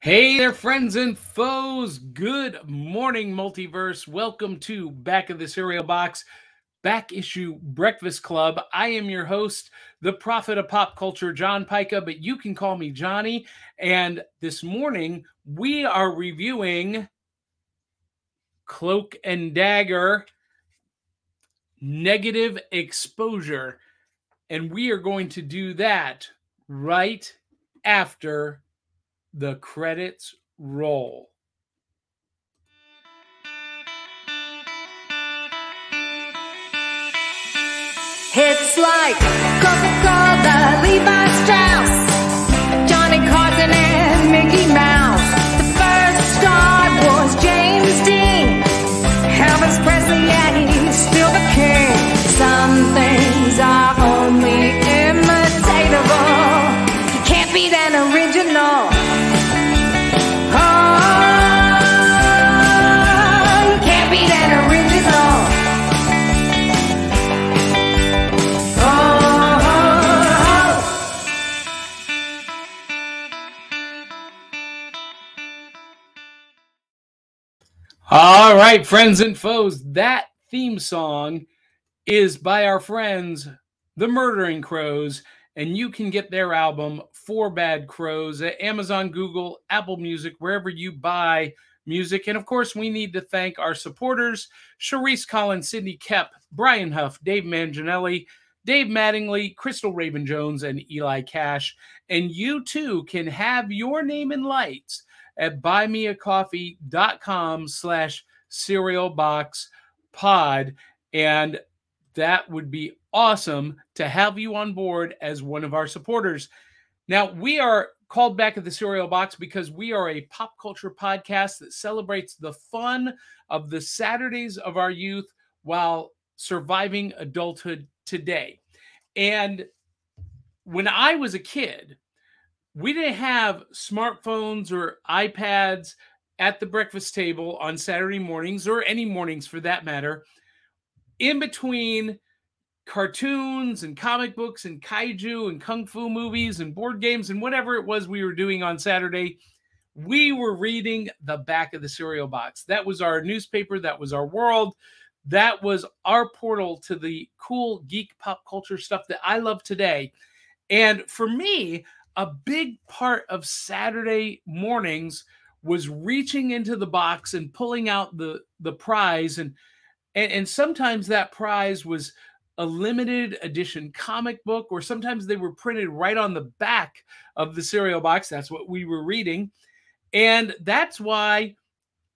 Hey there, friends and foes. Good morning, multiverse. Welcome to Back of the Cereal Box, Back Issue Breakfast Club. I am your host, the prophet of pop culture, John Pyka, but you can call me Johnny. And this morning, we are reviewing Cloak and Dagger, Negative Exposure. And we are going to do that right after the credits roll. It's like Coca-Cola, Levi Strauss, Johnny Carson and Mickey Mouse. The first star was James Dean. Elvis Presley, yeah, he's still the king. Some things are only imitatable. You can't beat an original. All right, friends and foes, that theme song is by our friends, the Murdering Crows, and you can get their album, Four Bad Crows, at Amazon, Google, Apple Music, wherever you buy music. And of course, we need to thank our supporters, Sharice Collins, Sydney Kep, Brian Huff, Dave Manginelli, Dave Mattingly, Crystal Raven-Jones, and Eli Cash. And you too can have your name in lights at buymeacoffee.com/cerealboxpod. And that would be awesome to have you on board as one of our supporters. Now, we are called Back at the Cereal Box because we are a pop culture podcast that celebrates the fun of the Saturdays of our youth while surviving adulthood today. And when I was a kid, we didn't have smartphones or iPads at the breakfast table on Saturday mornings, or any mornings for that matter. In between cartoons and comic books and kaiju and kung fu movies and board games and whatever it was we were doing on Saturday, we were reading the Back of the Cereal Box. That was our newspaper. That was our world. That was our portal to the cool geek pop culture stuff that I love today. And for me, a big part of Saturday mornings was reaching into the box and pulling out the prize. And sometimes that prize was a limited edition comic book, or sometimes they were printed right on the back of the cereal box. That's what we were reading. And that's why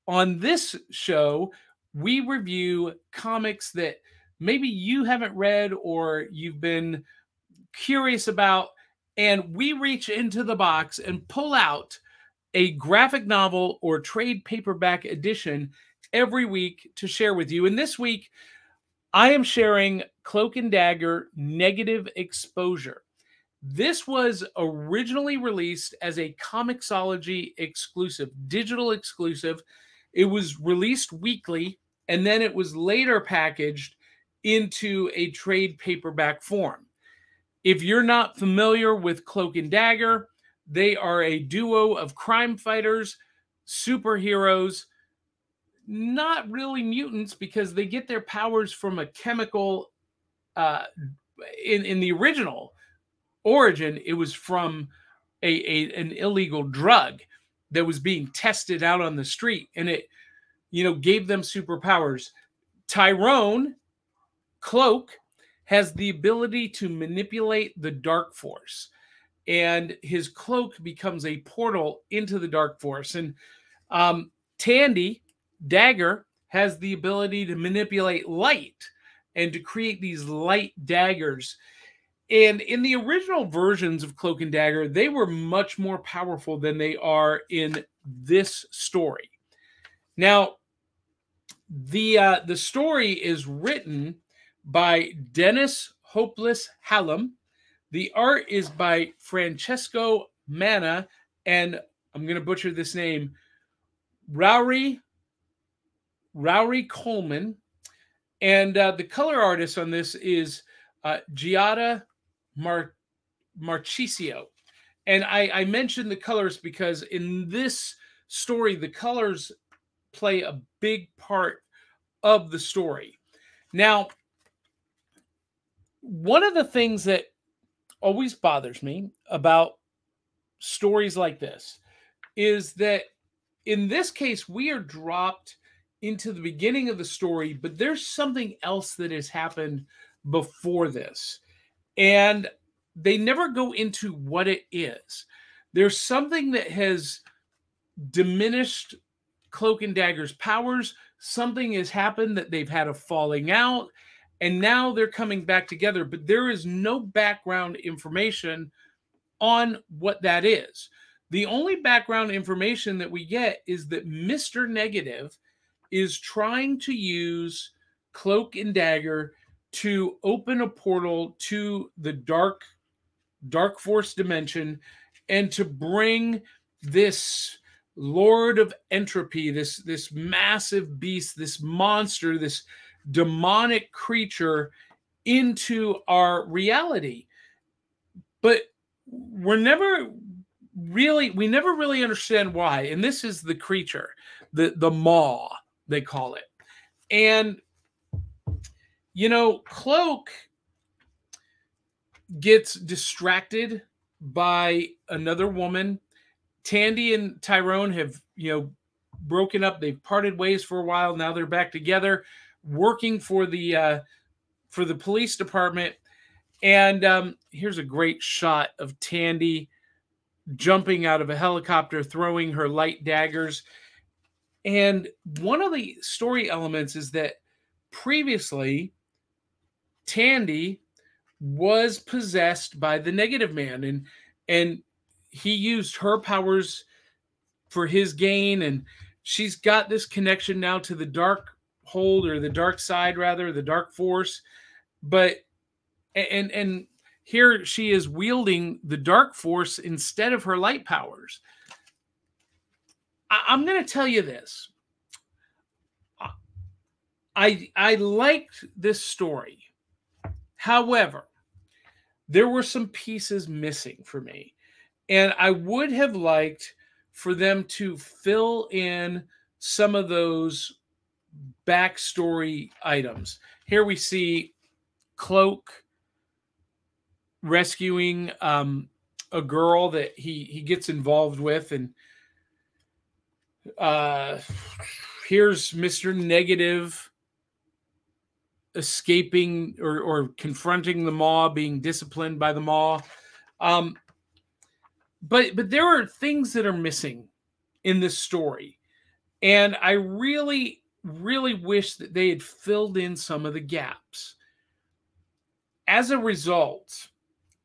on this show, we review comics that maybe you haven't read or you've been curious about. And we reach into the box and pull out a graphic novel or trade paperback edition every week to share with you. And this week, I am sharing Cloak and Dagger, Negative Exposure. This was originally released as a Comixology exclusive, digital exclusive. It was released weekly, and then it was later packaged into a trade paperback form. If you're not familiar with Cloak and Dagger, they are a duo of crime fighters, superheroes, not really mutants because they get their powers from a chemical. In the original origin, it was from an illegal drug that was being tested out on the street, and it, gave them superpowers. Tyrone, Cloak, has the ability to manipulate the dark force, and his cloak becomes a portal into the dark force. And Tandy, Dagger, has the ability to manipulate light and to create these light daggers. And in the original versions of Cloak and Dagger, they were much more powerful than they are in this story. Now, the story is written by Dennis Hopeless Hallam. The art is by Francesco Manna, and I'm going to butcher this name, Rory Coleman. And the color artist on this is Giada Marchisio. And I mentioned the colors because in this story, the colors play a big part of the story. Now, one of the things that always bothers me about stories like this is that in this case, we are dropped into the beginning of the story, but there's something else that has happened before this. And they never go into what it is. There's something that has diminished Cloak and Dagger's powers. Something has happened that they've had a falling out, and now they're coming back together, but there is no background information on what that is. The only background information that we get is that Mr. Negative is trying to use Cloak and Dagger to open a portal to the dark force dimension and to bring this Lord of Entropy, this massive beast, this monster, this demonic creature into our reality. But we never really understand why. And this is the creature, the maw, they call it. And Cloak gets distracted by another woman. Tandy and Tyrone have, broken up. They've parted ways for a while. Now they're back together, working for the police department. And here's a great shot of Tandy jumping out of a helicopter, throwing her light daggers. And one of the story elements is that previously Tandy was possessed by the Negative Man, and he used her powers for his gain, and she's got this connection now to the dark hold, or the dark side rather, the dark force. But and here she is wielding the dark force instead of her light powers. I'm going to tell you this. I liked this story. However, there were some pieces missing for me. And I would have liked for them to fill in some of those backstory items. Here we see Cloak rescuing a girl that he gets involved with. And here's Mr. Negative escaping or confronting the Maw, being disciplined by the Maw. But there are things that are missing in this story. And I really, really wish that they had filled in some of the gaps. As a result,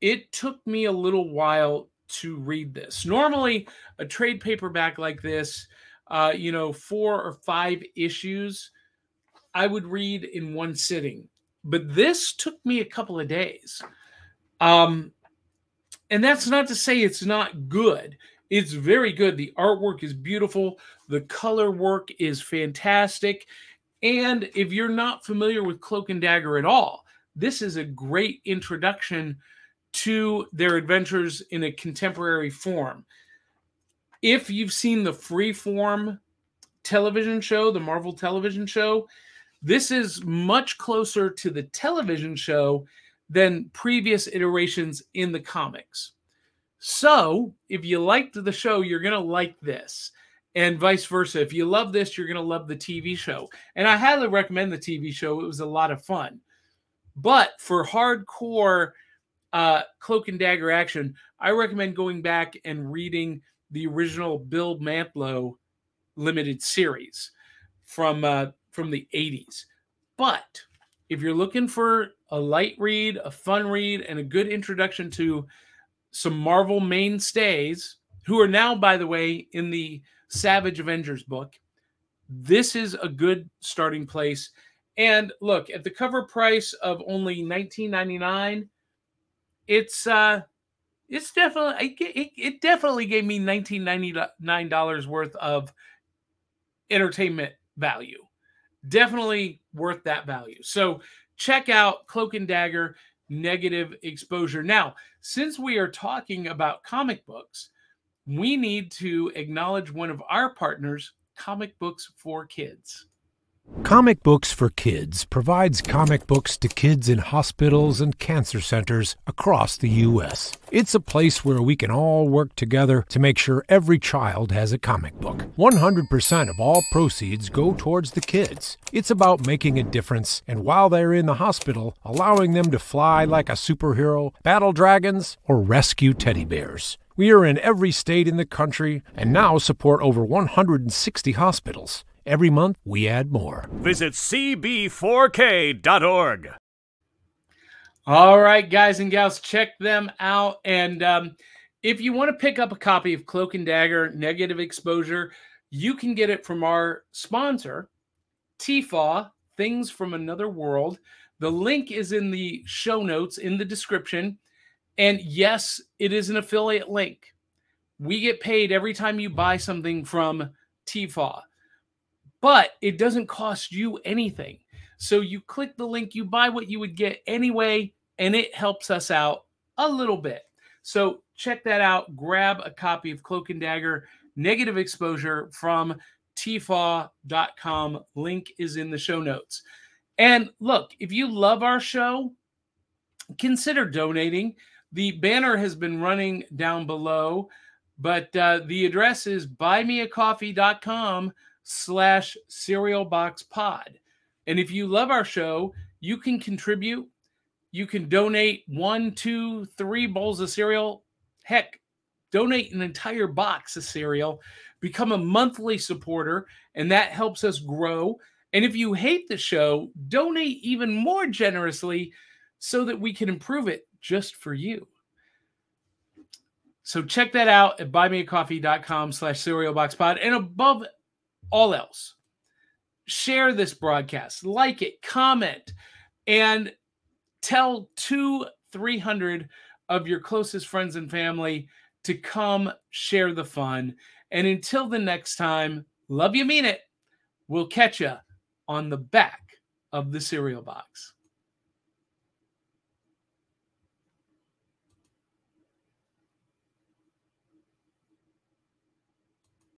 it took me a little while to read this. Normally, a trade paperback like this, 4 or 5 issues, I would read in one sitting. But this took me a couple of days. And that's not to say it's not good. It's very good. The artwork is beautiful. The color work is fantastic. And if you're not familiar with Cloak and Dagger at all, this is a great introduction to their adventures in a contemporary form. If you've seen the Freeform television show, the Marvel television show, this is much closer to the television show than previous iterations in the comics. So, if you liked the show, you're going to like this. And vice versa. If you love this, you're going to love the TV show. And I highly recommend the TV show. It was a lot of fun. But for hardcore Cloak and Dagger action, I recommend going back and reading the original Bill Mantlo limited series from the 80s. But if you're looking for a light read, a fun read, and a good introduction to some Marvel mainstays, who are now, by the way, in the Savage Avengers book, this is a good starting place. And look, at the cover price of only $19.99, it definitely gave me $19.99 worth of entertainment value. Definitely worth that value. So check out Cloak and Dagger. negative exposure. Now, since we are talking about comic books, we need to acknowledge one of our partners, Comic Books for Kids. Comic Books for Kids provides comic books to kids in hospitals and cancer centers across the U.S. It's a place where we can all work together to make sure every child has a comic book. 100% of all proceeds go towards the kids. It's about making a difference, and while they're in the hospital, allowing them to fly like a superhero, battle dragons, or rescue teddy bears. We are in every state in the country and now support over 160 hospitals. Every month, we add more. Visit cb4k.org. All right, guys and gals, check them out. And if you want to pick up a copy of Cloak and Dagger, Negative Exposure, you can get it from our sponsor, TFAW, Things from Another World. The link is in the show notes, in the description. And yes, it is an affiliate link. We get paid every time you buy something from TFAW. But it doesn't cost you anything. So you click the link, you buy what you would get anyway, and it helps us out a little bit. So check that out. Grab a copy of Cloak and Dagger, Negative Exposure from tfaw.com. Link is in the show notes. And look, if you love our show, consider donating. The banner has been running down below, but the address is buymeacoffee.com/cerealboxpod. And if you love our show, you can contribute. You can donate 1, 2, 3 bowls of cereal. Heck, donate an entire box of cereal. Become a monthly supporter, and that helps us grow. And if you hate the show, donate even more generously so that we can improve it just for you. So check that out at buymeacoffee.com/cerealboxpod. And above all else, share this broadcast, like it, comment, and tell 200-300 of your closest friends and family to come share the fun. And until the next time, love you, mean it. We'll catch you on the back of the cereal box.